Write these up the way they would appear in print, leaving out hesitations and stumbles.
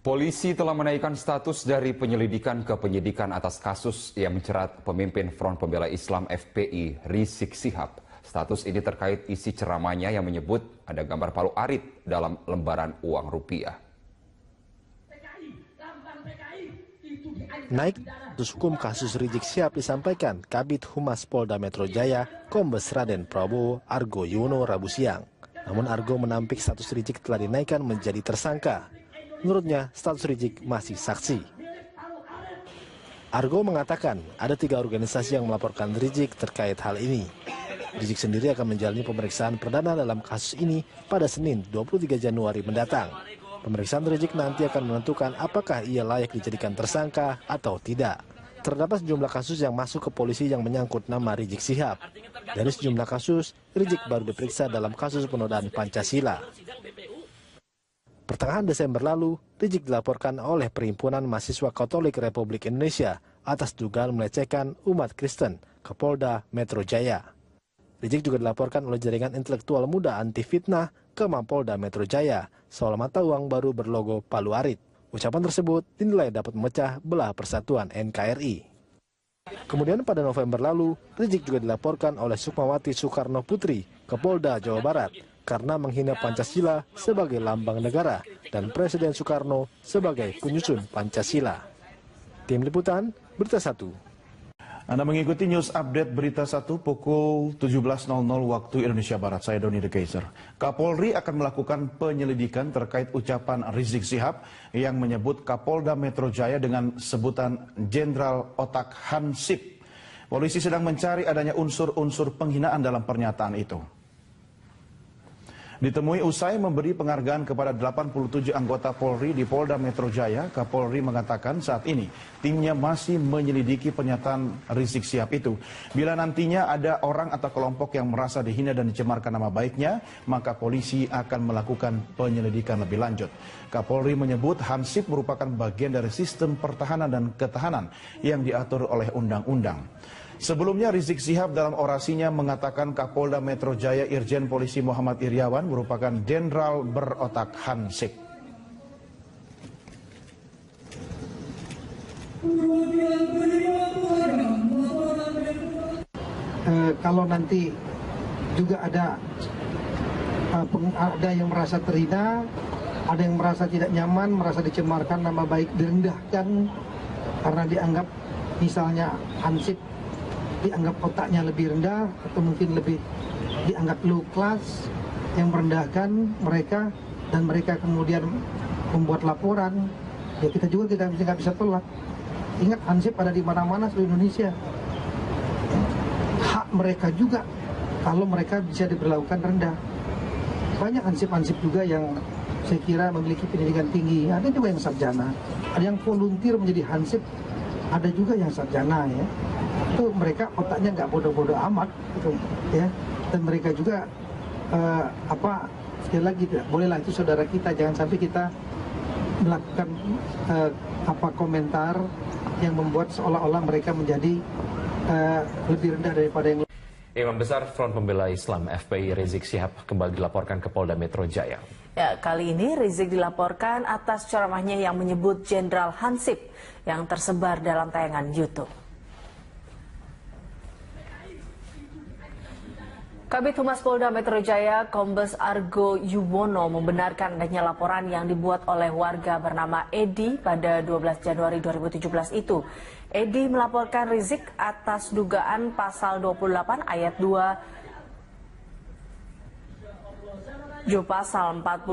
Polisi telah menaikkan status dari penyelidikan ke penyidikan atas kasus yang menjerat pemimpin Front Pembela Islam FPI Rizik Syihab. Status ini terkait isi ceramahnya yang menyebut ada gambar Palu Arit dalam lembaran uang rupiah. Naik status hukum kasus Rizik Syihab disampaikan Kabid Humas Polda Metro Jaya, Kombes Raden Prabowo Argo Yuwono Rabu siang. Namun Argo menampik status Rizik telah dinaikkan menjadi tersangka. Menurutnya, status Rizik masih saksi. Argo mengatakan ada 3 organisasi yang melaporkan Rizik terkait hal ini. Rizik sendiri akan menjalani pemeriksaan perdana dalam kasus ini pada Senin 23 Januari mendatang. Pemeriksaan Rizik nanti akan menentukan apakah ia layak dijadikan tersangka atau tidak. Terdapat sejumlah kasus yang masuk ke polisi yang menyangkut nama Rizik Syihab. Dari sejumlah kasus, Rizik baru diperiksa dalam kasus penodaan Pancasila. Pertengahan Desember lalu, Rizik dilaporkan oleh Perhimpunan Mahasiswa Katolik Republik Indonesia atas dugaan melecehkan umat Kristen ke Polda Metro Jaya. Rizik juga dilaporkan oleh jaringan intelektual muda anti fitnah ke Mapolda Metro Jaya soal mata uang baru berlogo Palu Arit. Ucapan tersebut dinilai dapat memecah belah persatuan NKRI. Kemudian pada November lalu, Rizik juga dilaporkan oleh Sukmawati Soekarno Putri ke Polda Jawa Barat karena menghina Pancasila sebagai lambang negara dan Presiden Soekarno sebagai penyusun Pancasila. Tim Liputan, Berita 1. Anda mengikuti news update Berita 1 pukul 17.00 waktu Indonesia Barat. Saya Doni The Kaiser. Kapolri akan melakukan penyelidikan terkait ucapan Rizik Syihab yang menyebut Kapolda Metro Jaya dengan sebutan Jenderal Otak Hansip. Polisi sedang mencari adanya unsur-unsur penghinaan dalam pernyataan itu. Ditemui usai memberi penghargaan kepada 87 anggota Polri di Polda Metro Jaya, Kapolri mengatakan saat ini timnya masih menyelidiki pernyataan Rizik Syihab itu. Bila nantinya ada orang atau kelompok yang merasa dihina dan dicemarkan nama baiknya, maka polisi akan melakukan penyelidikan lebih lanjut. Kapolri menyebut Hansip merupakan bagian dari sistem pertahanan dan ketahanan yang diatur oleh undang-undang. Sebelumnya Rizik Syihab dalam orasinya mengatakan Kapolda Metro Jaya Irjen Polisi Muhammad Iryawan merupakan jenderal berotak Hansip. Kalau nanti juga ada yang merasa terhina, ada yang merasa tidak nyaman, merasa dicemarkan, nama baik direndahkan karena dianggap misalnya Hansip dianggap otaknya lebih rendah atau mungkin lebih dianggap low class yang merendahkan mereka dan mereka kemudian membuat laporan, ya kita juga nggak bisa tolak. Ingat Hansip ada di mana-mana seluruh Indonesia. Hak mereka juga kalau mereka bisa diberlakukan rendah. Banyak Hansip-Hansip juga yang saya kira memiliki pendidikan tinggi, ada juga yang sarjana, ada yang volunteer menjadi Hansip, ada juga yang sarjana ya. Itu mereka otaknya nggak bodoh-bodoh amat gitu, ya, dan mereka juga sekali lagi tidak bolehlah, itu saudara kita, jangan sampai kita melakukan komentar yang membuat seolah-olah mereka menjadi lebih rendah daripada yang. Imam Besar Front Pembela Islam FPI Rizik Syihab kembali dilaporkan ke Polda Metro Jaya. Ya, kali ini Rizik dilaporkan atas ceramahnya yang menyebut Jenderal Hansip yang tersebar dalam tayangan YouTube. Kabid Humas Polda Metro Jaya, Kombes Argo Yuwono membenarkan adanya laporan yang dibuat oleh warga bernama Edi pada 12 Januari 2017 itu. Edi melaporkan Rizik atas dugaan pasal 28 ayat 2 Pasal 45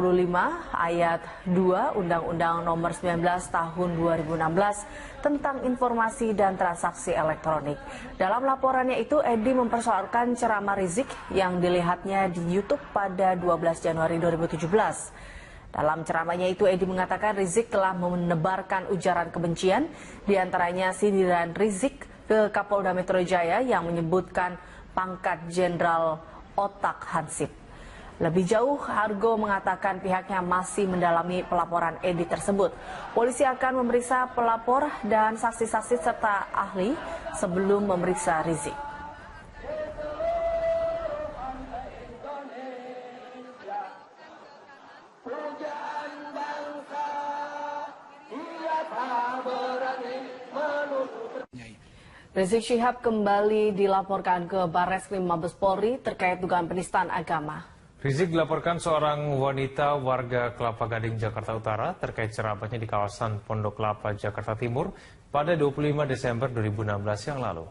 ayat 2 Undang-Undang Nomor 19 Tahun 2016 tentang informasi dan transaksi elektronik. Dalam laporannya itu, Edi mempersoalkan ceramah Rizik yang dilihatnya di YouTube pada 12 Januari 2017. Dalam ceramahnya itu, Edi mengatakan Rizik telah menebarkan ujaran kebencian, diantaranya sindiran Rizik ke Kapolda Metro Jaya yang menyebutkan pangkat Jenderal Otak Hansip. Lebih jauh, Argo mengatakan pihaknya masih mendalami pelaporan Edi tersebut. Polisi akan memeriksa pelapor dan saksi-saksi serta ahli sebelum memeriksa Rizik. Rizik Syihab kembali dilaporkan ke Barreskrim Mabes Polri terkait dugaan penistaan agama. Rizik dilaporkan seorang wanita warga Kelapa Gading, Jakarta Utara terkait ceramahnya di kawasan Pondok Kelapa, Jakarta Timur pada 25 Desember 2016 yang lalu.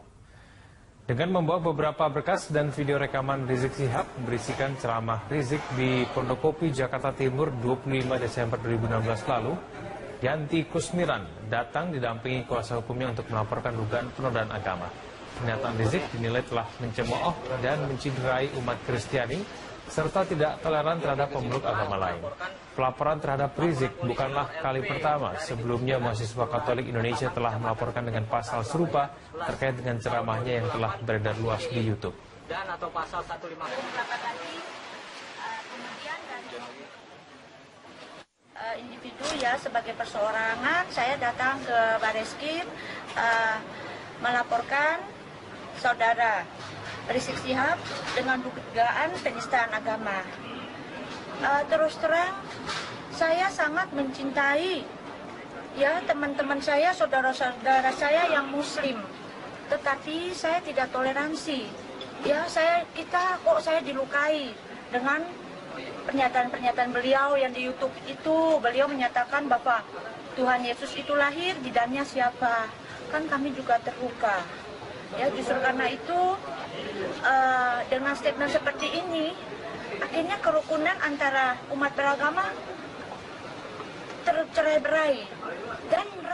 Dengan membawa beberapa berkas dan video rekaman Rizik Syihab berisikan ceramah Rizik di Pondokopi, Jakarta Timur 25 Desember 2016 lalu, Yanti Kusmiran datang didampingi kuasa hukumnya untuk melaporkan dugaan penodaan agama. Pernyataan Rizik dinilai telah mencemooh dan menciderai umat Kristiani serta tidak toleran terhadap pemeluk agama lain. Pelaporan terhadap Rizik bukanlah kali pertama. Sebelumnya mahasiswa Katolik Indonesia telah melaporkan dengan pasal serupa terkait dengan ceramahnya yang telah beredar luas di YouTube. Dan atau pasal 150. Individu ya, sebagai perseorangan saya datang ke Barreskrim melaporkan saudara Rizik Syihab dengan dugaan penistaan agama. Terus terang saya sangat mencintai ya teman-teman saya, saudara-saudara saya yang muslim, tetapi saya tidak toleransi ya, saya dilukai dengan pernyataan-pernyataan beliau yang di YouTube itu. Beliau menyatakan bahwa Tuhan Yesus itu lahir, bidannya siapa? Kan kami juga terluka. Ya, justru karena itu dengan statement seperti ini, akhirnya kerukunan antara umat beragama tercerai-berai.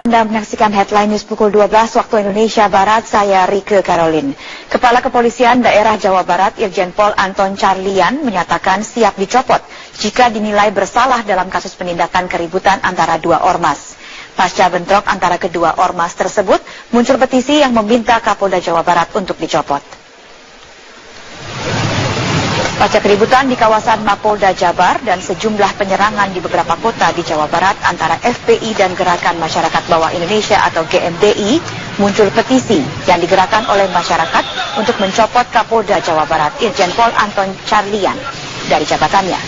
Anda menyaksikan Headline News pukul 12 waktu Indonesia Barat, saya Rike Caroline. Kepala Kepolisian Daerah Jawa Barat Irjen Pol Anton Carlian menyatakan siap dicopot jika dinilai bersalah dalam kasus penindakan keributan antara dua ormas. Pasca bentrok antara kedua ormas tersebut, muncul petisi yang meminta Kapolda Jawa Barat untuk dicopot. Pasca keributan di kawasan Mapolda Jabar dan sejumlah penyerangan di beberapa kota di Jawa Barat antara FPI dan Gerakan Masyarakat Bawah Indonesia atau GMBI, muncul petisi yang digerakkan oleh masyarakat untuk mencopot Kapolda Jawa Barat Irjen Pol Anton Carlian dari jabatannya.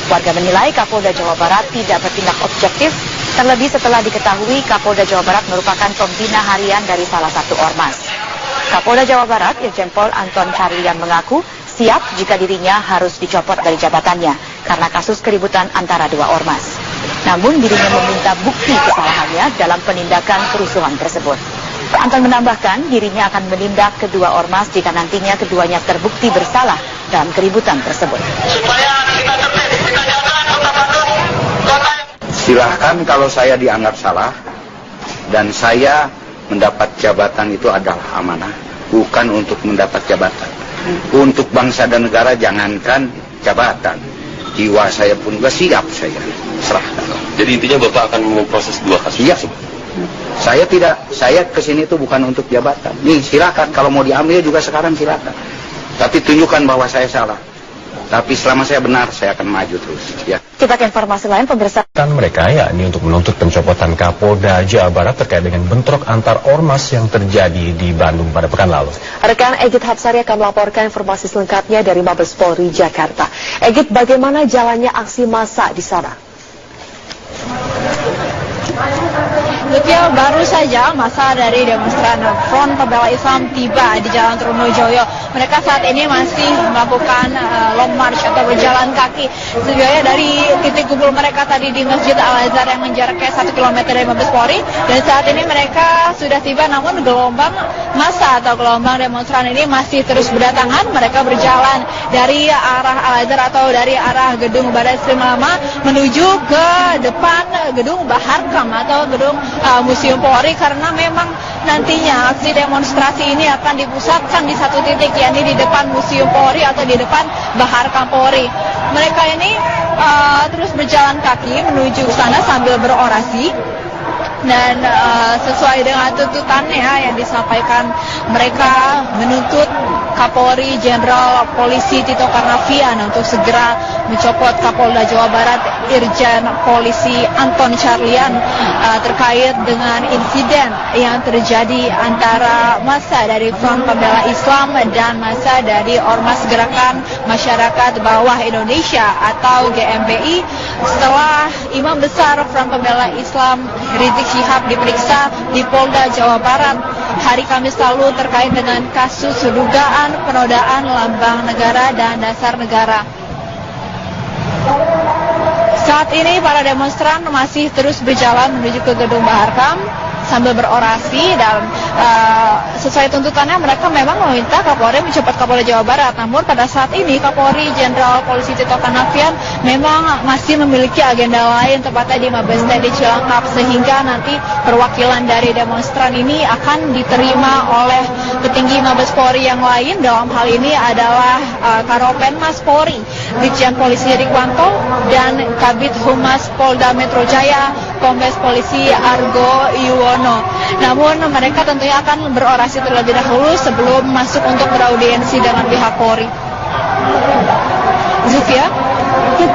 Warga menilai Kapolda Jawa Barat tidak bertindak objektif, terlebih setelah diketahui Kapolda Jawa Barat merupakan pembina harian dari salah satu ormas. Kapolda Jawa Barat Irjen Pol Anton Carlian mengaku siap jika dirinya harus dicopot dari jabatannya karena kasus keributan antara dua ormas. Namun dirinya meminta bukti kesalahannya dalam penindakan kerusuhan tersebut. Anton menambahkan dirinya akan menindak kedua ormas jika nantinya keduanya terbukti bersalah dalam keributan tersebut. Silahkan kalau saya dianggap salah dan saya mendapat jabatan itu adalah amanah, bukan untuk mendapat jabatan. Untuk bangsa dan negara jangankan jabatan, jiwa saya pun juga siap saya serahkan. Jadi intinya Bapak akan memproses dua kasus? Iya. Saya kesini itu bukan untuk jabatan. Nih silakan kalau mau diambil juga sekarang silakan. Tapi tunjukkan bahwa saya salah. Tapi selama saya benar, saya akan maju terus. Ya. Kita ke informasi lain, pemirsa. Mereka yakni untuk menuntut pencopotan Kapolda Jawa Barat terkait dengan bentrok antar ormas yang terjadi di Bandung pada pekan lalu. Rekan Egit Hapsari akan melaporkan informasi selengkapnya dari Mabes Polri Jakarta. Egit, bagaimana jalannya aksi massa di sana? Lutfi, baru saja masa dari demonstran Front Pembela Islam tiba di Jalan Trunojoyo. Mereka saat ini masih melakukan long march atau berjalan kaki sejauhnya dari titik kumpul mereka tadi di Masjid Al-Azhar yang menjaraknya 1 km dari Mabes Polri. Dan saat ini mereka sudah tiba, namun gelombang massa atau gelombang demonstran ini masih terus berdatangan. Mereka berjalan dari arah Al-Azhar atau dari arah gedung Barreskrim Lama menuju ke depan gedung Baharkam atau gedung Museum Polri, karena memang nantinya aksi demonstrasi ini akan dipusatkan di satu titik, yakni di depan Museum Polri atau di depan Baharkam Polri. Mereka ini terus berjalan kaki menuju ke sana sambil berorasi. Dan sesuai dengan tuntutannya yang disampaikan, mereka menuntut Kapolri Jenderal Polisi Tito Karnavian untuk segera mencopot Kapolda Jawa Barat Irjen Polisi Anton Carlian terkait dengan insiden yang terjadi antara massa dari Front Pembela Islam dan massa dari Ormas Gerakan Masyarakat Bawah Indonesia atau GMBI setelah Imam Besar Front Pembela Islam Rizik Syihab diperiksa di Polda Jawa Barat hari Kamis lalu terkait dengan kasus dugaan penodaan lambang negara dan dasar negara. Saat ini para demonstran masih terus berjalan menuju ke Gedung Maharkam sambil berorasi dan sesuai tuntutannya mereka memang meminta Kapolri mencopot Kapolda Jawa Barat. Namun pada saat ini Kapolri Jenderal Polisi Tito Karnavian memang masih memiliki agenda lain tepatnya di Mabes TNI Cilangkap, sehingga nanti perwakilan dari demonstran ini akan diterima oleh petinggi Mabes Polri yang lain. Dalam hal ini adalah Karopenmas Polri Brigjen Polisi Rikwanto dan Kabid Humas Polda Metro Jaya Kombes Polisi Argo Yuwono. Namun mereka tentunya akan berorasi terlebih dahulu sebelum masuk untuk beraudiensi dengan pihak Polri. Zufia,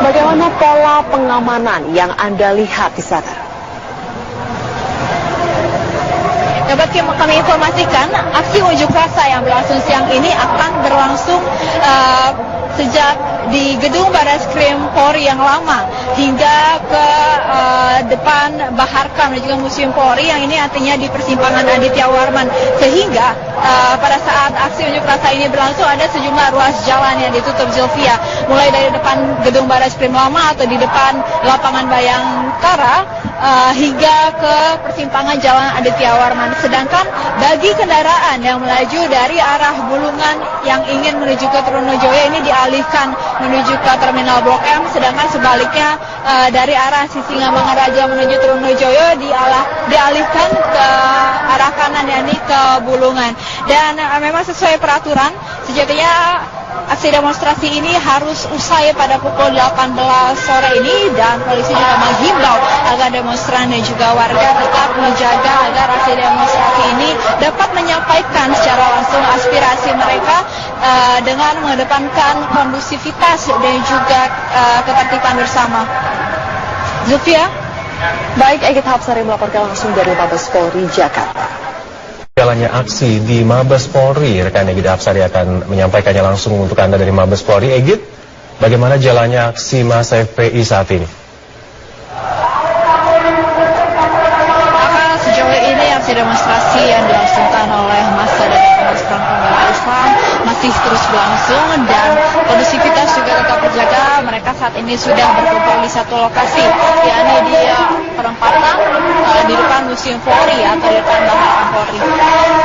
bagaimana pola pengamanan yang Anda lihat di sana? Dapat kami informasikan, aksi unjuk rasa yang berlangsung siang ini akan berlangsung sejak di Gedung Barreskrim Polri yang lama hingga ke depan Baharkam dan juga Museum Polri yang ini artinya di persimpangan Aditya Warman, sehingga pada saat aksi unjuk rasa ini berlangsung ada sejumlah ruas jalan yang ditutup, Zulfia, mulai dari depan Gedung Barreskrim lama atau di depan lapangan Bayangkara hingga ke persimpangan Jalan Aditya Warman. Sedangkan bagi kendaraan yang melaju dari arah Bulungan yang ingin menuju ke Trunojoyo ini dialihkan menuju ke Terminal Blok M, sedangkan sebaliknya dari arah Sisingamangaraja menuju Trunojoyo dialihkan ke arah kanan, yakni ke Bulungan. Dan memang sesuai peraturan sejatinya aksi demonstrasi ini harus usai pada pukul 18 sore ini, dan polisi juga menghimbau agar demonstran dan juga warga tetap menjaga agar aksi demonstrasi ini dapat menyampaikan secara langsung aspirasi mereka dengan mengedepankan kondusivitas dan juga ketertiban bersama. Zulfia? Baik, Egit Hapsari melaporkan langsung dari Mabes Polri Jakarta. Jalannya aksi di Mabes Polri, rekan Egit Hapsari akan menyampaikannya langsung untuk Anda dari Mabes Polri. Egit, bagaimana jalannya aksi massa FPI saat ini? Sejauh ini aksi demonstrasi yang dilangsungkan oleh massa dari Front Pembela Islam masih terus berlangsung dan kondusivitas juga tetap terjaga. Mereka saat ini sudah berkumpul di satu lokasi, yakni di perempatan di depan Museum Polri atau di depan Baharkam Polri.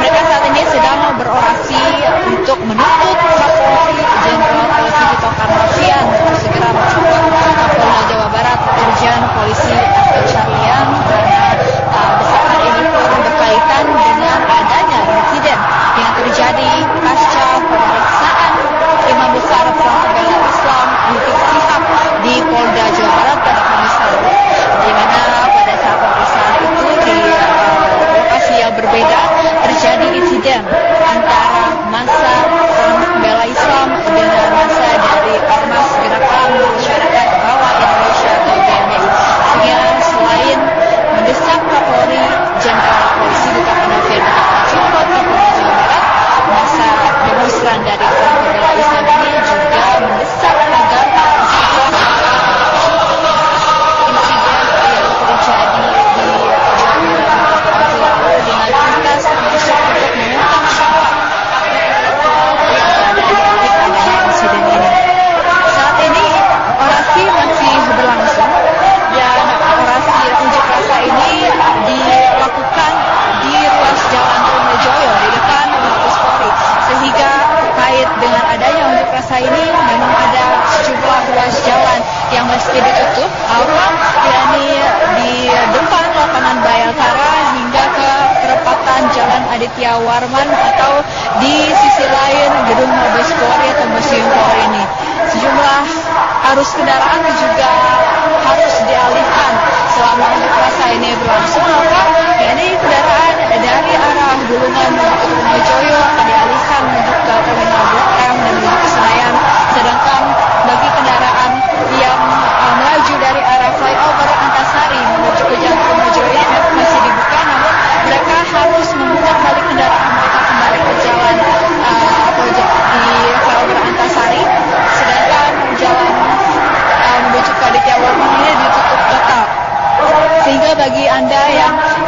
Mereka saat ini sedang berorasi untuk menuntut Kapolri Jenderal Polisi Tito Karnavian untuk segera mencopot Kapolda Jawa Barat Irjen Polisi Anton Carlian, karena desakan ini pun berkaitan dengan adanya insiden yang terjadi pasca pemeriksaan Imam Besar Front Pembela Islam Rizik Syihab di Polda Jawa Barat pada Kamis lalu, di mana pada saat pemeriksaan itu di lokasi yang berbeda terjadi insiden antara massa Front Pembela Islam dengan massa dari Ormas Gerakan Masyarakat Bawah Indonesia atau GMBI, sehingga selain mendesak Kapolri Jenderal Polisi Tito Karnavian mencopot Kapolda Jawa Barat, massa demonstran dari Front Pembela Islam ini juga mendesak agar insiden yang terjadi di Jawa Barat lalu dengan tuntas termasuk untuk mengungkap siapa insiden ini. Saat ini orasi masih berlangsung dan orasi unjuk rasa ini dilakukan di ruas Jalan Trunojoyo di depan Mabes Polri, sehingga terkait dengan adanya unjuk rasa ini memang ada sejumlah ruas jalan yang mesti ditutup, yakni di depan lapangan Bayangkara hingga ke perempatan Jalan Aditya Warman atau di sisi lain Gedung Mabes Polri atau Museum Polri ini. Sejumlah arus kendaraan juga harus dialihkan selama unjuk rasa ini berlangsung, yakni kendaraan dari arah Bulungan menuju ke Trunojoyo akan dialihkan menuju ke Terminal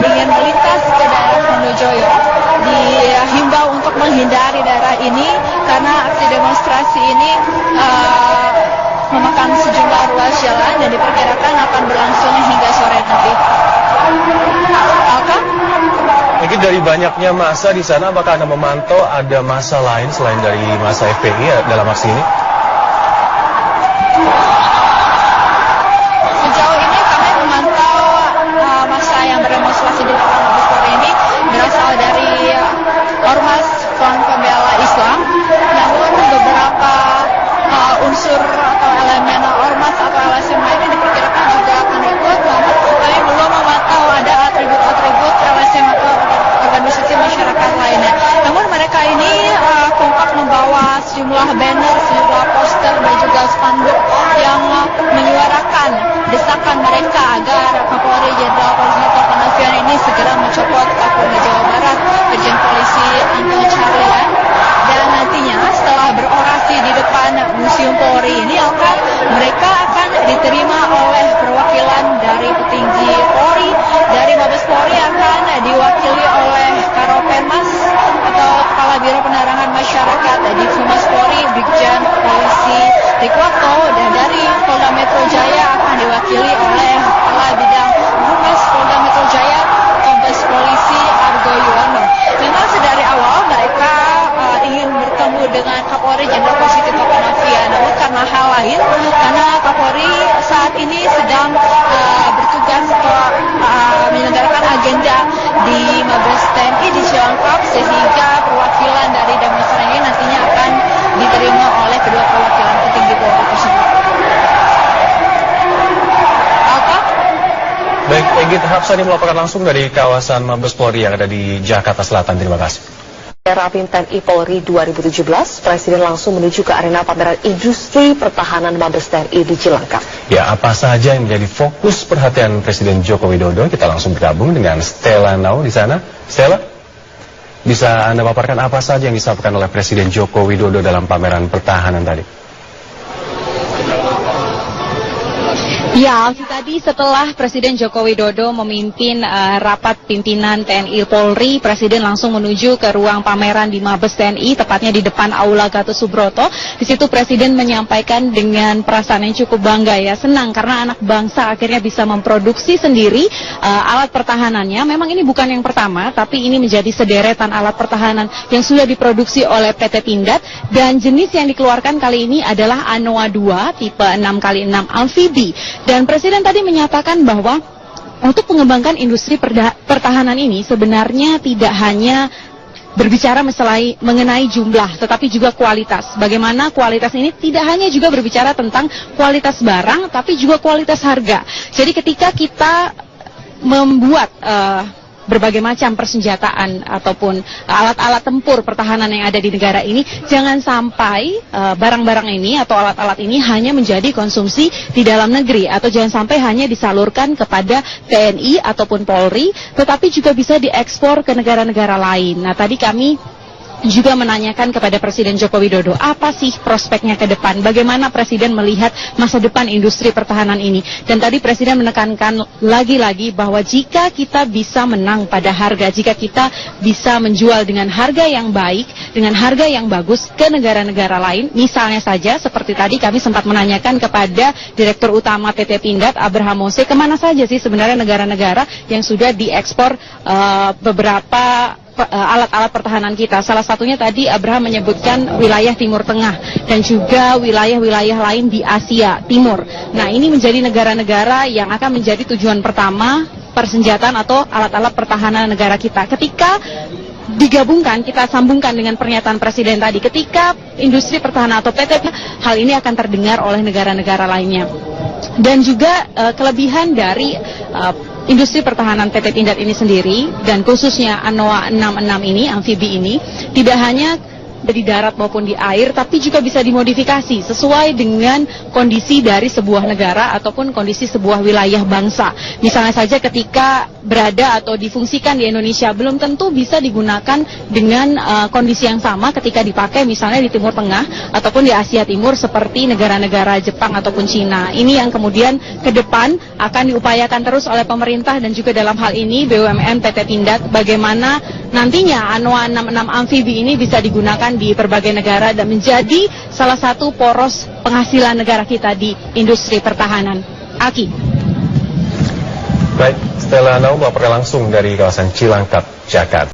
ingin melintas ke daerah Tronojoyo dihimbau untuk menghindari daerah ini karena aksi demonstrasi ini memakan sejumlah ruas jalan dan diperkirakan akan berlangsung hingga sore nanti. Mungkin dari banyaknya massa di sana, apakah Anda memantau ada massa lain selain dari massa FPI dalam aksi ini? Sejauh ini kami memantau massa yang berdemonstrasi di depan Mabes Polri ini berasal dari Ormas Front Pembela Islam, namun beberapa unsur atau elemen ormas atau LSM ini diperkirakan juga akan ikut, namun kami belum memantau ada atribut-atribut LSM atau organisasi masyarakat lainnya. Namun mereka ini kompak membawa sejumlah banner, sejumlah poster dan juga spanduk yang menyuarakan desakan mereka agar Kapolri Jenderal Polisi Tito Karnavian ini segera mencopot Kapolda Jawa Barat, Irjen Polisi Anton Carlyan, dan nantinya setelah berorasi di depan Museum Polri ini mereka akan diterima oleh perwakilan dari petinggi Polri, dari Mabes Polri akan diwakili oleh Karopenmas atau Kepala Biro Penerangan Masyarakat di Humas Polri, Brigjen Polisi Rikwanto, dan dari Polda Metro Jaya akan diwakili oleh Kepala Bidang Humas Polda Metro Jaya, Kombes Polisi Argo Yuwono. Memang sedari awal mereka ingin bertemu dengan Kapolri Jenderal Polisi Tito Karnavian, namun karena hal lain, karena Kapolri saat ini sedang bertugas atau menyelenggarakan agenda di Mabes TNI di Cilangkap, sehingga perwakilan dari demonstran ini nantinya akan diterima oleh kedua perwakilan petinggi Polri tersebut. Baik, Egit Hapsani melaporkan langsung dari kawasan Mabes Polri yang ada di Jakarta Selatan. Terima kasih. Rapim TNI Polri 2017, Presiden langsung menuju ke arena pameran industri pertahanan Mabes TNI di Cilangkap. Ya, apa saja yang menjadi fokus perhatian Presiden Joko Widodo? Kita langsung bergabung dengan Stella Nau di sana. Stella, bisa Anda paparkan apa saja yang disampaikan oleh Presiden Joko Widodo dalam pameran pertahanan tadi? Ya, tadi setelah Presiden Joko Widodo memimpin rapat pimpinan TNI Polri, Presiden langsung menuju ke ruang pameran di Mabes TNI, tepatnya di depan Aula Gatot Subroto. Di situ Presiden menyampaikan dengan perasaan yang cukup bangga, ya, senang karena anak bangsa akhirnya bisa memproduksi sendiri alat pertahanannya. Memang ini bukan yang pertama, tapi ini menjadi sederetan alat pertahanan yang sudah diproduksi oleh PT Pindad, dan jenis yang dikeluarkan kali ini adalah Anoa 2 tipe 6x6 amfibi. Dan Presiden tadi menyatakan bahwa untuk mengembangkan industri pertahanan ini sebenarnya tidak hanya berbicara mengenai jumlah, tetapi juga kualitas. Bagaimana kualitas ini tidak hanya juga berbicara tentang kualitas barang, tapi juga kualitas harga. Jadi ketika kita membuat berbagai macam persenjataan ataupun alat-alat tempur pertahanan yang ada di negara ini, jangan sampai barang-barang ini atau alat-alat ini hanya menjadi konsumsi di dalam negeri, atau jangan sampai hanya disalurkan kepada TNI ataupun Polri, tetapi juga bisa diekspor ke negara-negara lain. Nah, tadi kami juga menanyakan kepada Presiden Joko Widodo, apa sih prospeknya ke depan, bagaimana Presiden melihat masa depan industri pertahanan ini. Dan tadi Presiden menekankan lagi-lagi bahwa jika kita bisa menang pada harga, jika kita bisa menjual dengan harga yang baik, dengan harga yang bagus ke negara-negara lain, misalnya saja seperti tadi kami sempat menanyakan kepada Direktur Utama PT Pindad, Abraham Mose, kemana saja sih sebenarnya negara-negara yang sudah diekspor beberapa alat-alat pertahanan kita. Salah satunya tadi Abraham menyebutkan wilayah Timur Tengah dan juga wilayah-wilayah lain di Asia Timur. Nah, ini menjadi negara-negara yang akan menjadi tujuan pertama persenjataan atau alat-alat pertahanan negara kita. Ketika digabungkan, kita sambungkan dengan pernyataan Presiden tadi, ketika industri pertahanan atau PT, hal ini akan terdengar oleh negara-negara lainnya. Dan juga kelebihan dari industri pertahanan PT Pindad ini sendiri, dan khususnya Anoa 66 ini, amfibi ini, tidak hanya di darat maupun di air, tapi juga bisa dimodifikasi sesuai dengan kondisi dari sebuah negara ataupun kondisi sebuah wilayah bangsa. Misalnya saja ketika berada atau difungsikan di Indonesia, belum tentu bisa digunakan dengan kondisi yang sama ketika dipakai misalnya di Timur Tengah ataupun di Asia Timur seperti negara-negara Jepang ataupun Cina. Ini yang kemudian ke depan akan diupayakan terus oleh pemerintah dan juga dalam hal ini BUMN PT Pindad, bagaimana nantinya Anoa 66 amfibi ini bisa digunakan di berbagai negara dan menjadi salah satu poros penghasilan negara kita di industri pertahanan. Aki. Baik, Stella Nau melaporkan langsung dari kawasan Cilangkap, Jakarta.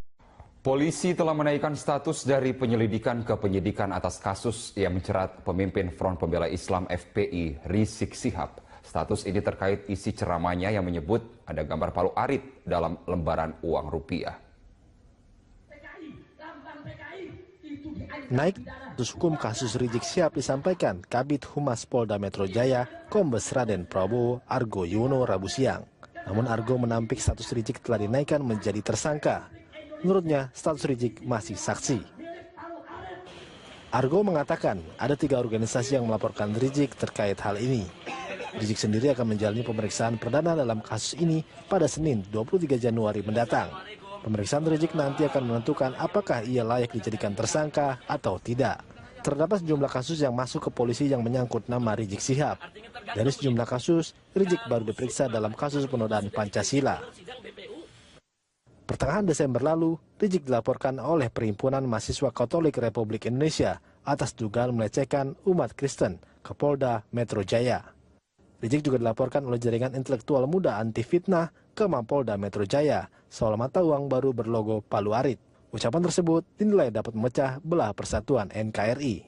Polisi telah menaikkan status dari penyelidikan ke penyidikan atas kasus yang menjerat pemimpin Front Pembela Islam FPI Rizik Syihab. Status ini terkait isi ceramahnya yang menyebut ada gambar palu arit dalam lembaran uang rupiah. Naik status hukum kasus Rizik Syihab disampaikan Kabid Humas Polda Metro Jaya, Kombes Raden Prabowo Argo Yuwono Rabu siang. Namun Argo menampik status Rizik telah dinaikkan menjadi tersangka. Menurutnya, status Rizik masih saksi. Argo mengatakan ada 3 organisasi yang melaporkan Rizik terkait hal ini. Rizik sendiri akan menjalani pemeriksaan perdana dalam kasus ini pada Senin 23 Januari mendatang. Pemeriksaan Rizik nanti akan menentukan apakah ia layak dijadikan tersangka atau tidak. Terdapat sejumlah kasus yang masuk ke polisi yang menyangkut nama Rizik Syihab. Dari sejumlah kasus, Rizik baru diperiksa dalam kasus penodaan Pancasila. Pertengahan Desember lalu, Rizik dilaporkan oleh Perhimpunan Mahasiswa Katolik Republik Indonesia atas dugaan melecehkan umat Kristen ke Polda Metro Jaya. Rizik juga dilaporkan oleh jaringan intelektual muda anti fitnah ke Mapolda Metro Jaya soal mata uang baru berlogo palu arit. Ucapan tersebut dinilai dapat memecah belah persatuan NKRI.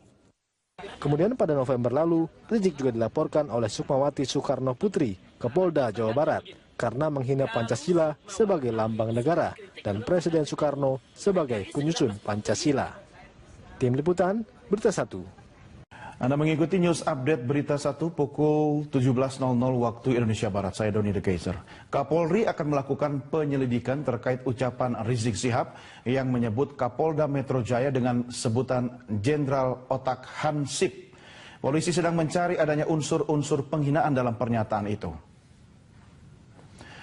Kemudian pada November lalu, Rizik juga dilaporkan oleh Sukmawati Soekarno Putri ke Polda Jawa Barat karena menghina Pancasila sebagai lambang negara dan Presiden Soekarno sebagai penyusun Pancasila. Tim Liputan, Berita 1. Anda mengikuti news update Berita 1 pukul 17.00 waktu Indonesia Barat. Saya Doni The Kaiser. Kapolri akan melakukan penyelidikan terkait ucapan Rizik Syihab yang menyebut Kapolda Metro Jaya dengan sebutan Jenderal Otak Hansip. Polisi sedang mencari adanya unsur-unsur penghinaan dalam pernyataan itu.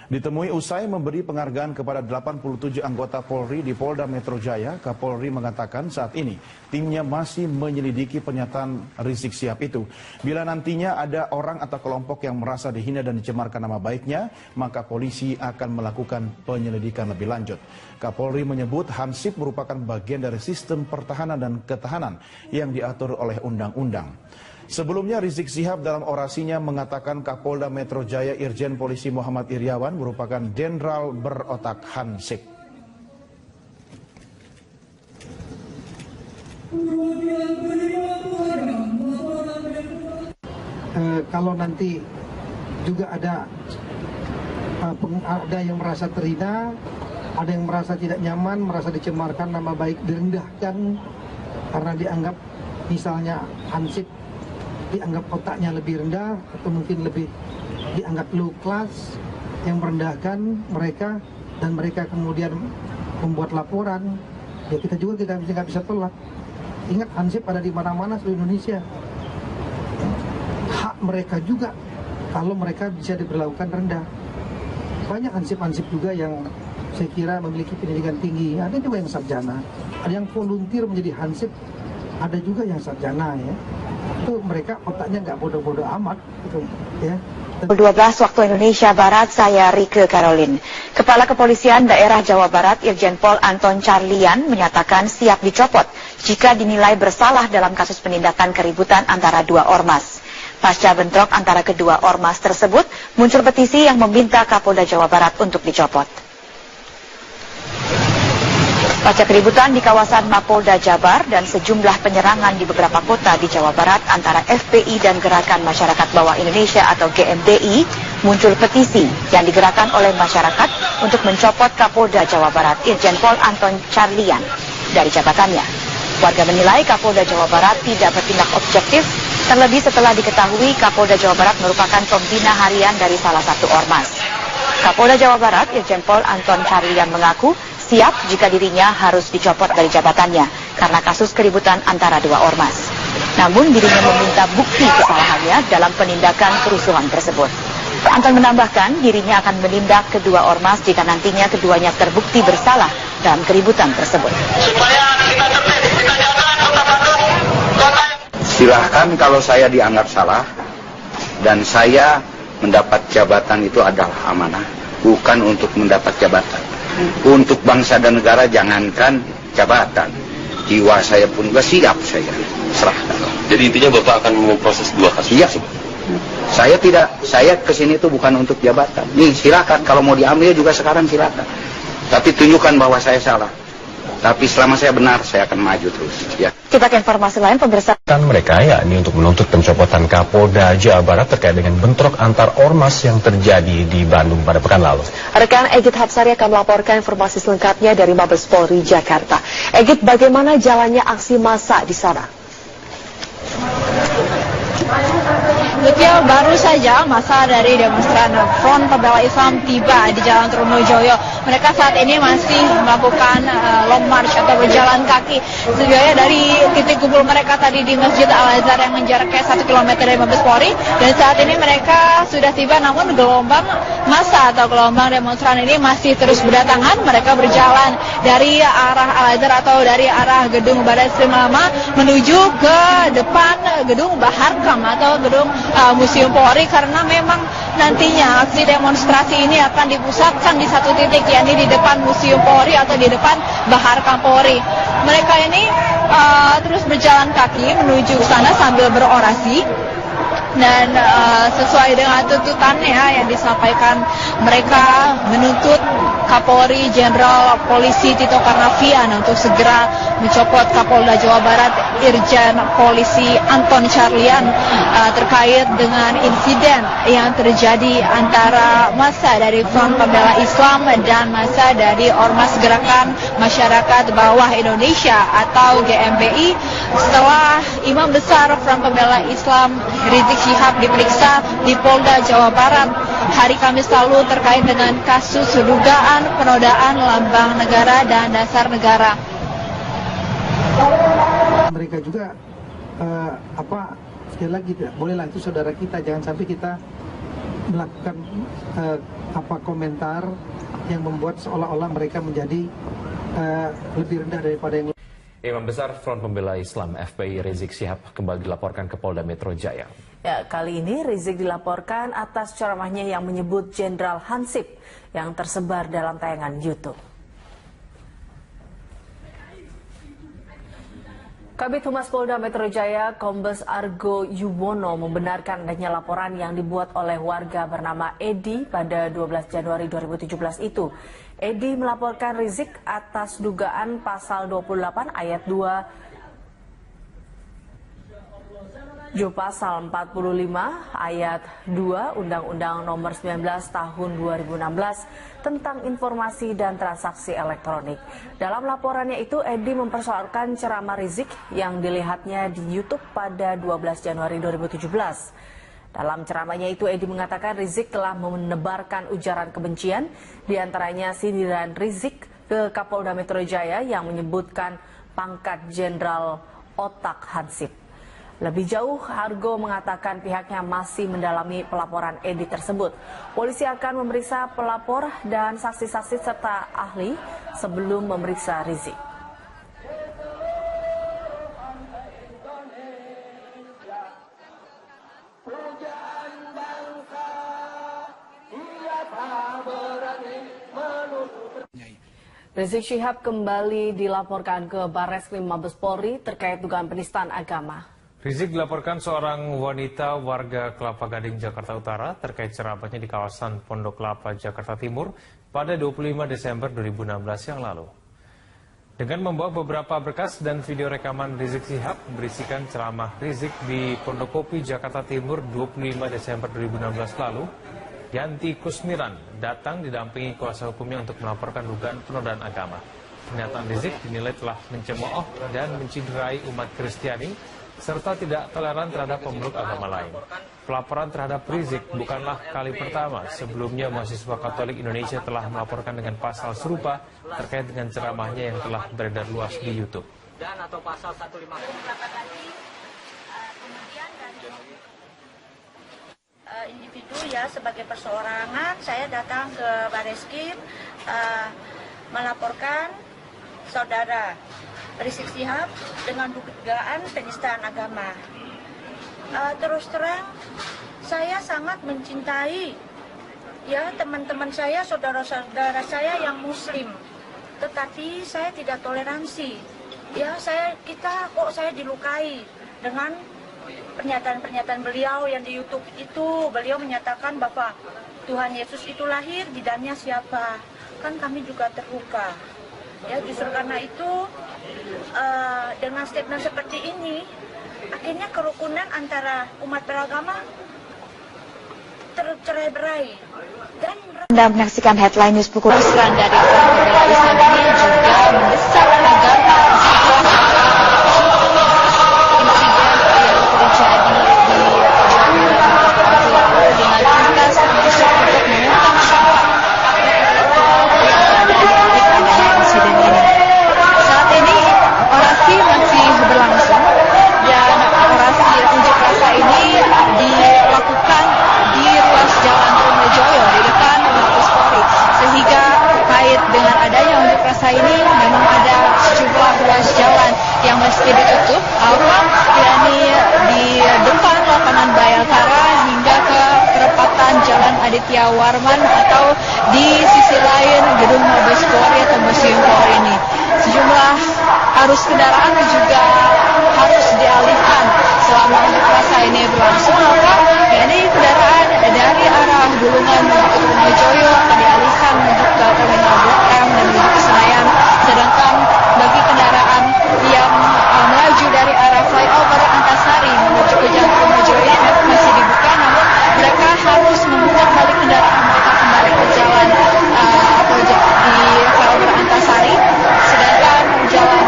Ditemui usai memberi penghargaan kepada 87 anggota Polri di Polda Metro Jaya, Kapolri mengatakan saat ini timnya masih menyelidiki pernyataan Rizik Syihab itu. Bila nantinya ada orang atau kelompok yang merasa dihina dan dicemarkan nama baiknya, maka polisi akan melakukan penyelidikan lebih lanjut. Kapolri menyebut Hansip merupakan bagian dari sistem pertahanan dan ketahanan yang diatur oleh undang-undang. Sebelumnya Rizik Syihab dalam orasinya mengatakan Kapolda Metro Jaya Irjen Polisi Muhammad Iryawan merupakan jenderal berotak Hansip. Kalau nanti juga ada yang merasa terhina, ada yang merasa tidak nyaman, merasa dicemarkan, nama baik direndahkan karena dianggap misalnya Hansip dianggap otaknya lebih rendah atau mungkin lebih dianggap low class, yang merendahkan mereka dan mereka kemudian membuat laporan, ya kita juga nggak bisa tolak. Ingat Hansip ada di mana-mana seluruh Indonesia. Hak mereka juga kalau mereka bisa diberlakukan rendah. Banyak Hansip-Hansip juga yang saya kira memiliki pendidikan tinggi, ada juga yang sarjana, ada yang volunteer menjadi Hansip, ada juga yang sarjana ya. Itu mereka otaknya nggak bodoh-bodoh amat gitu, ya. 12 waktu Indonesia Barat, saya Rike Karolin. Kepala Kepolisian Daerah Jawa Barat Irjen Pol Anton Carlian menyatakan siap dicopot jika dinilai bersalah dalam kasus penindakan keributan antara 2 ormas. Pasca bentrok antara kedua ormas tersebut, muncul petisi yang meminta Kapolda Jawa Barat untuk dicopot. Pasca keributan di kawasan Mapolda Jabar dan sejumlah penyerangan di beberapa kota di Jawa Barat antara FPI dan Gerakan Masyarakat Bawah Indonesia atau GMDI, muncul petisi yang digerakkan oleh masyarakat untuk mencopot Kapolda Jawa Barat Irjen Pol Anton Carlian dari jabatannya. Warga menilai Kapolda Jawa Barat tidak bertindak objektif, terlebih setelah diketahui Kapolda Jawa Barat merupakan pembina harian dari salah satu ormas. Kapolda Jawa Barat Irjen Pol Anton Carlian mengaku siap jika dirinya harus dicopot dari jabatannya. karena kasus keributan antara dua ormas. Namun dirinya meminta bukti kesalahannya dalam penindakan kerusuhan tersebut. Anton menambahkan dirinya akan menindak kedua ormas jika nantinya keduanya terbukti bersalah dalam keributan tersebut. Silahkan kalau saya dianggap salah dan saya mendapat jabatan itu adalah amanah, bukan untuk mendapat jabatan. Untuk bangsa dan negara jangankan jabatan, jiwa saya pun juga siap saya serahkan. Jadi intinya Bapak akan memproses dua kasus? Iya. Saya kesini itu bukan untuk jabatan. Nih silakan kalau mau diambil juga sekarang silakan. Tapi tunjukkan bahwa saya salah. Tapi selama saya benar, saya akan maju terus. Ya. Kita ke informasi lain, pemirsa. Mereka yakni untuk menuntut pencopotan Kapolda Jawa Barat terkait dengan bentrok antar ormas yang terjadi di Bandung pada pekan lalu. Rekan Egit Hapsari akan melaporkan informasi selengkapnya dari Mabes Polri Jakarta. Egit, bagaimana jalannya aksi massa di sana? Lutfi, baru saja masa dari demonstran Front Pembela Islam tiba di Jalan Trunojoyo. Mereka saat ini masih melakukan long march atau berjalan kaki. Sejauhnya dari titik kumpul mereka tadi di Masjid Al-Azhar yang menjaraknya 1 km dari Mabes Polri. Dan saat ini mereka sudah tiba, namun gelombang massa atau gelombang demonstran ini masih terus berdatangan. Mereka berjalan dari arah Al-Azhar atau dari arah gedung Barreskrim Lama menuju ke depan gedung Baharkam atau gedung Museum Polri, karena memang nantinya aksi demonstrasi ini akan dipusatkan di satu titik, yakni di depan Museum Polri atau di depan Baharkam Polri. Mereka ini terus berjalan kaki menuju ke sana sambil berorasi. Dan sesuai dengan tuntutannya yang disampaikan, mereka menuntut Kapolri Jenderal Polisi Tito Karnavian untuk segera mencopot Kapolda Jawa Barat Irjen Polisi Anton Carlyan terkait dengan insiden yang terjadi antara massa dari Front Pembela Islam dan massa dari Ormas Gerakan Masyarakat Bawah Indonesia atau GMBI setelah Imam Besar Front Pembela Islam Rizik Syihab diperiksa di Polda Jawa Barat hari Kamis lalu terkait dengan kasus dugaan penodaan lambang negara dan dasar negara. Mereka juga sekali lagi tidak bolehlah, itu saudara kita, jangan sampai kita melakukan komentar yang membuat seolah-olah mereka menjadi lebih rendah daripada yang. Imam Besar Front Pembela Islam FPI Rizik Syihab kembali dilaporkan ke Polda Metro Jaya. Ya, kali ini Rizik dilaporkan atas ceramahnya yang menyebut Jenderal Hansip yang tersebar dalam tayangan YouTube. Kabid Humas Polda Metro Jaya, Kombes Argo Yuwono membenarkan adanya laporan yang dibuat oleh warga bernama Edi pada 12 Januari 2017 itu. Edi melaporkan Rizik atas dugaan pasal 28 ayat 2 pasal 45 ayat 2 Undang-Undang Nomor 19 Tahun 2016 tentang informasi dan transaksi elektronik. Dalam laporannya itu, Edi mempersoalkan ceramah Rizik yang dilihatnya di YouTube pada 12 Januari 2017. Dalam ceramahnya itu, Edi mengatakan Rizik telah menebarkan ujaran kebencian, diantaranya sindiran Rizik ke Kapolda Metro Jaya yang menyebutkan pangkat Jenderal Otak Hansip. Lebih jauh, Argo mengatakan pihaknya masih mendalami pelaporan Edi tersebut. Polisi akan memeriksa pelapor dan saksi-saksi serta ahli sebelum memeriksa Rizik. Rizik Syihab kembali dilaporkan ke Barreskrim Mabes Polri terkait dugaan penistaan agama. Rizik dilaporkan seorang wanita warga Kelapa Gading, Jakarta Utara terkait ceramahnya di kawasan Pondok Kelapa, Jakarta Timur pada 25 Desember 2016 yang lalu. Dengan membawa beberapa berkas dan video rekaman Rizik Syihab berisikan ceramah Rizik di Pondokopi, Jakarta Timur 25 Desember 2016 lalu, Yanti Kusmiran datang didampingi kuasa hukumnya untuk melaporkan dugaan penodaan agama. Pernyataan Rizik dinilai telah mencemooh dan menciderai umat Kristiani serta tidak toleran terhadap pemeluk agama lain. Pelaporan terhadap Rizik bukanlah kali pertama. Sebelumnya mahasiswa Katolik Indonesia telah melaporkan dengan pasal serupa terkait dengan ceramahnya yang telah beredar luas di YouTube. dan atau pasal 150. Kemudian dari individu ya sebagai perseorangan saya datang ke Bareskrim melaporkan saudara Rizik Syihab dengan dugaan penistaan agama. Terus terang saya sangat mencintai ya teman-teman saya, saudara-saudara saya yang muslim, tetapi saya tidak toleransi. Ya saya dilukai dengan pernyataan-pernyataan beliau yang di YouTube itu. Beliau menyatakan bahwa Tuhan Yesus itu lahir, bidannya siapa? Kan kami juga terluka. Ya justru karena itu dengan statement seperti ini akhirnya kerukunan antara umat beragama tercerai-berai. Dan Anda menyaksikan headline news pukul seran dari Front Pembela Islam ini juga mendesak agar dengan adanya unjuk rasa ini memang ada sejumlah ruas jalan yang meski ditutup, yakni di depan lapangan Bayangkara hingga ke perempatan Jalan Aditya Warman atau di sisi lain gedung Mabes Polri atau Museum Polri ini. Sejumlah arus kendaraan juga harus dialihkan selama unjuk rasa ini berlangsung, yakni kendaraan dari arah Bulungan menuju ke Trunojoyo akan dialihkan menuju ke Terminal Blok M dan menuju ke Senayan, sedangkan bagi kendaraan yang melaju dari arah flyover Antasari menuju ke Jalan Trunojoyo ini masih dibuka, namun mereka harus memutar balik kendaraan mereka kembali ke jalan di flyover Antasari, sedangkan jalan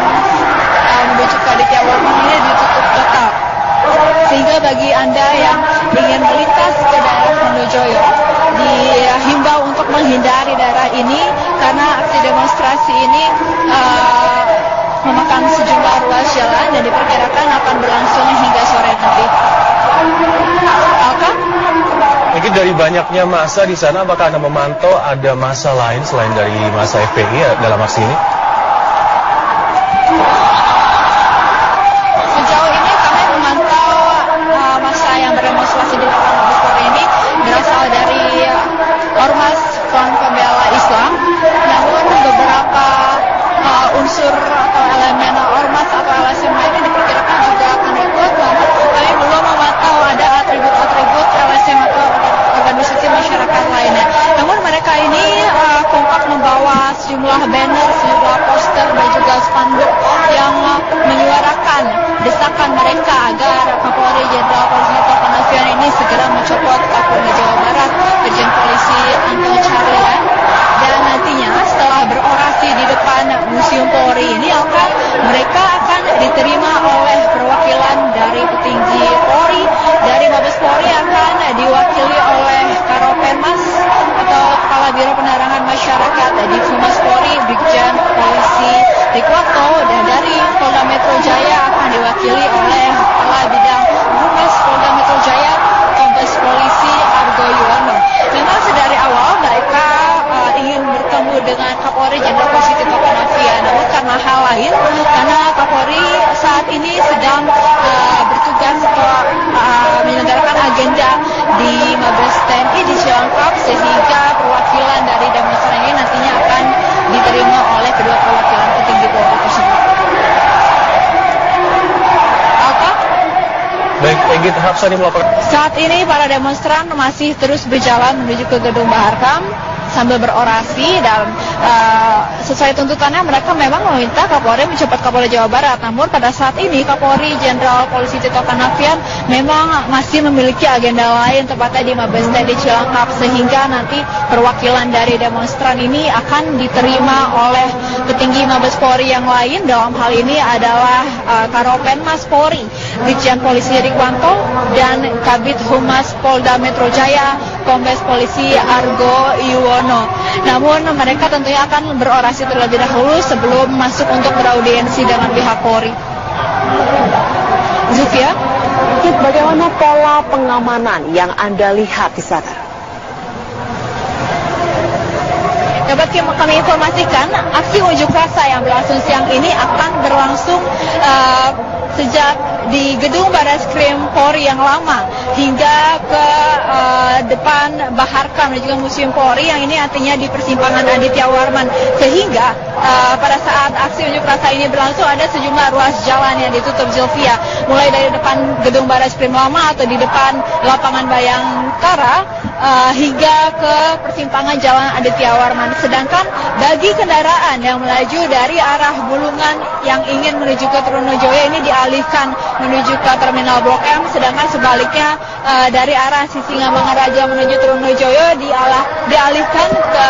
menuju ke Aditya Warman ini ditutup total. Sehingga bagi Anda yang ingin melintas ke daerah Trunojoyo dihimbau untuk menghindari daerah ini karena aksi demonstrasi ini memakan sejumlah ruas jalan dan diperkirakan akan berlangsung hingga sore nanti. Mungkin dari banyaknya massa di sana, apakah Anda memantau ada massa lain selain dari massa FPI dalam aksi ini? Sejauh ini kami memantau massa yang berdemonstrasi di depan Mabes Polri ini berasal dari Ormas Front Pembela Islam, namun beberapa unsur atau elemen ormas atau LSM lainnya diperkirakan juga akan ikut, namun kami belum memantau ada atribut-atribut LSM atau organisasi masyarakat lainnya. Namun mereka ini kompak membawa sejumlah banner, sejumlah poster dan juga spanduk yang menyuarakan desakan mereka agar Kapolri Jenderal Polisi Tito Karnavian ini segera mencopot Kapolda Jawa Barat, Irjen Polisi Anton Carlyan, dan nantinya setelah berorasi di depan Museum Polri ini mereka akan diterima oleh perwakilan dari petinggi Polri, dari Mabes Polri akan diwakili oleh Karopenmas atau Kepala Biro Penerangan Masyarakat di Humas Polri, Brigjen Polisi Rikwanto, dan dari Polda Metro Jaya akan diwakili oleh Kepala Bidang Humas Polda Metro Jaya, Kombes Polisi Argo Yuwono. Memang sedari awal mereka ingin bertemu dengan Kapolri Jenderal Polisi Tito Karnavian, namun karena hal lain, karena Kapolri saat ini sedang bertugas atau menyelenggarakan agenda di Mabes TNI di Cilangkap, sehingga perwakilan dari demonstran ini nantinya akan diterima oleh kedua perwakilan petinggi Polri tersebut. Baik, Egit Hapsani melaporkan. Saat ini para demonstran masih terus berjalan menuju ke gedung Baharkam sambil berorasi dan sesuai tuntutannya mereka memang meminta Kapolri mencopot Kapolda Jawa Barat. Namun pada saat ini Kapolri Jenderal Polisi Tito Karnavian memang masih memiliki agenda lain, tepatnya di Mabes TNI Cilangkap, sehingga nanti perwakilan dari demonstran ini akan diterima oleh petinggi Mabes Polri yang lain. Dalam hal ini adalah Karopenmas Polri, Brigjen Polisi Rikwanto, dan Kabid Humas Polda Metro Jaya, Kombes Polisi Argo Yuwono. Namun mereka tentunya akan berorasi terlebih dahulu sebelum masuk untuk beraudiensi dengan pihak Polri. Zulfia, bagaimana pola pengamanan yang Anda lihat di sana? Dapat kami informasikan, aksi unjuk rasa yang berlangsung siang ini akan berlangsung sejak di gedung Barreskrim Polri yang lama hingga ke depan Baharkam dan juga Museum Polri yang ini artinya di persimpangan Aditya Warman, sehingga pada saat aksi unjuk rasa ini berlangsung ada sejumlah ruas jalan yang ditutup, Zulfia, mulai dari depan gedung Barreskrim lama atau di depan lapangan Bayangkara hingga ke persimpangan Jalan Aditya Warman. Sedangkan bagi kendaraan yang melaju dari arah Bulungan yang ingin menuju ke Trunojoyo ini dialihkan menuju ke Terminal Blok M, sedangkan sebaliknya dari arah Sisingamangaraja menuju Trunojoyo dialihkan ke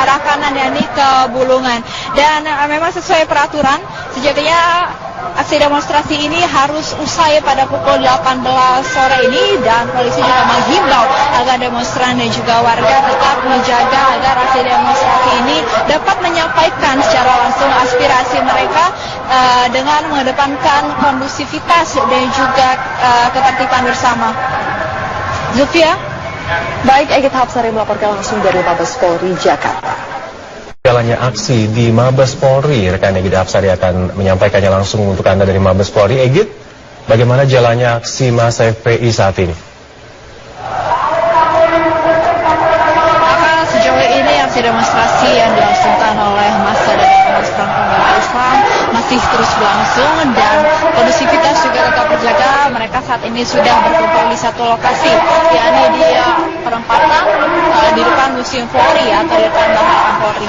arah kanan, yakni ke Bulungan. Dan memang sesuai peraturan sejatinya aksi demonstrasi ini harus usai pada pukul 18 sore ini, dan polisi juga menghimbau agar demonstran dan juga warga tetap menjaga agar aksi demonstrasi ini dapat menyampaikan secara langsung aspirasi mereka dengan mengedepankan kondusivitas dan juga ketertiban bersama. Zulfia? Baik, Egit Hapsari melaporkan langsung dari Mabes Polri, Jakarta. Jalannya aksi di Mabes Polri, rekan Egit Hapsari akan menyampaikannya langsung untuk Anda dari Mabes Polri. Egit, bagaimana jalannya aksi massa FPI saat ini? Sejauh ini aksi demonstrasi yang dilangsungkan oleh massa dari demonstran pembela Islam masih terus berlangsung dan kondusivitas juga tetap terjaga. Mereka saat ini sudah berkumpul di satu lokasi, yakni di perempatan di depan Museum Polri atau di depan Baharkam Polri.